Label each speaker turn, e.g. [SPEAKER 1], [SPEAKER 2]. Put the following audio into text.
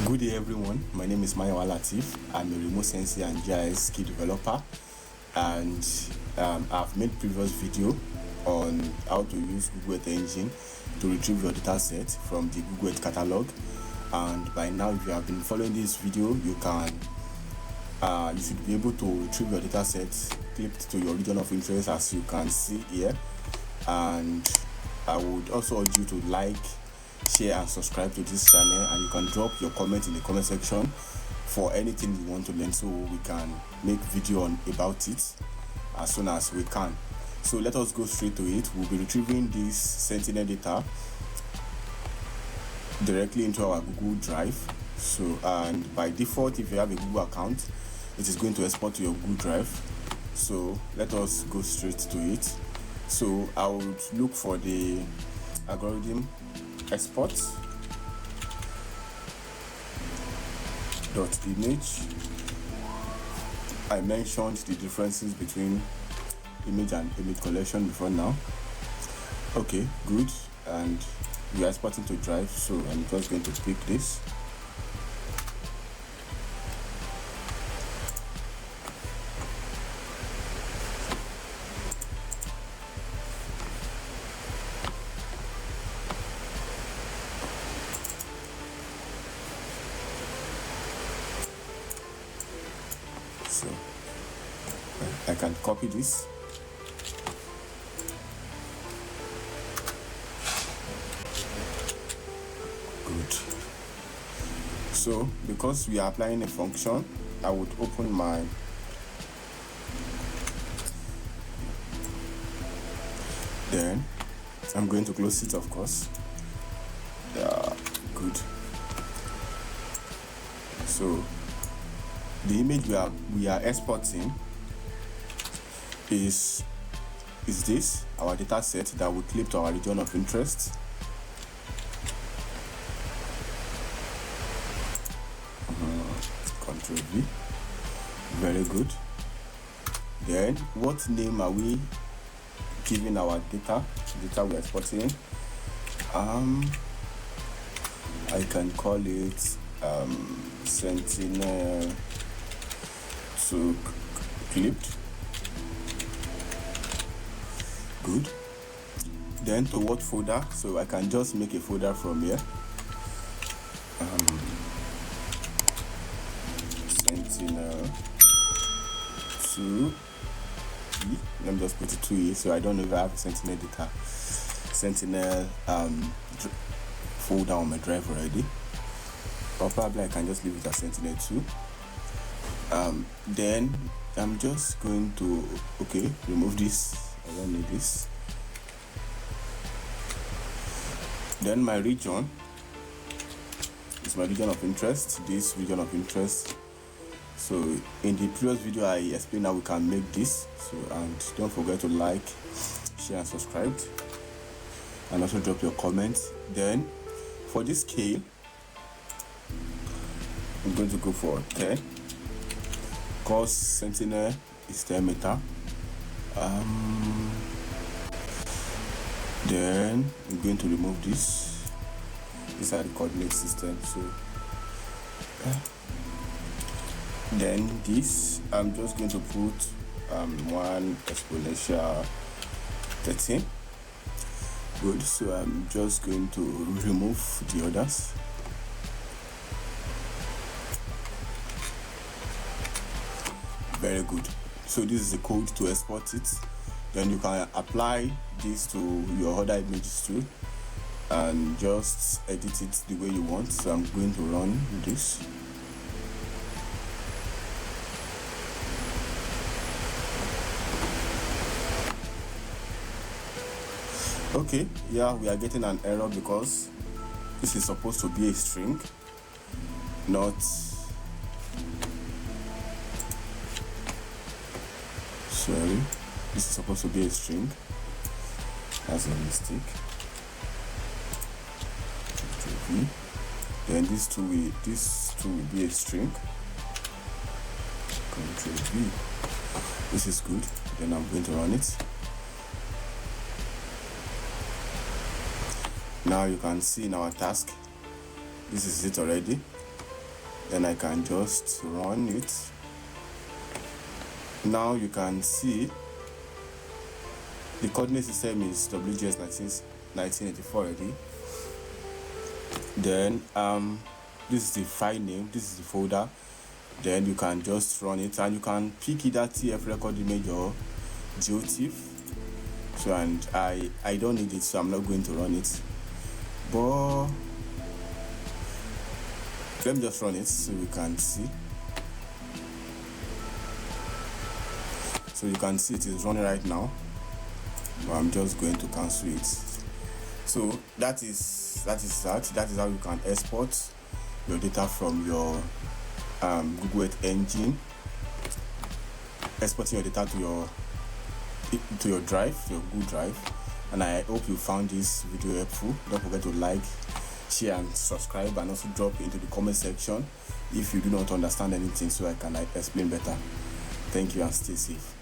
[SPEAKER 1] Good day everyone, my name is Mayowa Latif. I'm a remote sensing and GIS key developer, and I've made previous video on how to use Google Earth Engine to retrieve your data set from the Google Earth catalog. And by now, if you have been following this video, you should be able to retrieve your data set clipped to your region of interest, as you can see here. And I would also urge you to like, share and subscribe to this channel, and you can drop your comment in the comment section for anything you want to learn, so we can make video about it as soon as we can. So let us go straight to it. We'll be retrieving this Sentinel data directly into our Google Drive. So, and by default, if you have a Google account, it is going to export to your Google Drive. So let us go straight to it. So I would look for the algorithm export dot image. I mentioned the differences between image and image collection before now. Okay, good. And we are exporting to Drive, so I'm just going to pick this. So I can copy this. Good. So because we are applying a function, I would open my then I'm going to close it, of course. Yeah, good. So the image we are exporting is this, our data set that we clip to our region of interest. Control V. Very good. Then what name are we giving our data we are exporting? I can call it Sentinel to clipped. Good. Then to what folder? So I can just make a folder from here. Sentinel to E. Let me just put it to E, so I don't know if I have Sentinel data. Sentinel folder on my drive already. Or probably I can just leave it as Sentinel 2. Then I'm just going to remove this. I don't need this. Then my region is my region of interest. This region of interest. So in the previous video, I explained how we can make this. So, and don't forget to like, share and subscribe, and also drop your comments. Then for this scale, I'm going to go for 10, because Sentinel is 10 meter. Then I'm going to remove this. These are the coordinate system. So then this, I'm just going to put 1 exponential 13. Good. So I'm just going to remove the others. Very good. So this is the code to export it. Then you can apply this to your other images too, and just edit it the way you want. So I'm going to run this. Okay, yeah, we are getting an error because this is supposed to be a string, not sorry, this is supposed to be a string. That's a mistake. Then this two will be a string. Control V. This is good. Then I'm going to run it. Now you can see in our task, this is it already. then I can just run it. Now you can see the coordinate system is WGS 1984 already. Then this is the file name, this is the folder. Then you can just run it, and you can pick either TF record image or GeoTIFF. So, and I don't need it, so I'm not going to run it, but let me just run it so you can see. So you can see it is running right now, but I'm just going to cancel it. So that is that is how you can export your data from your Google Earth engine, exporting your data to your drive, your Google Drive. And I hope you found this video helpful. Don't forget to like, share and subscribe, and also drop into the comment section if you do not understand anything, so I can explain better. Thank you and stay safe.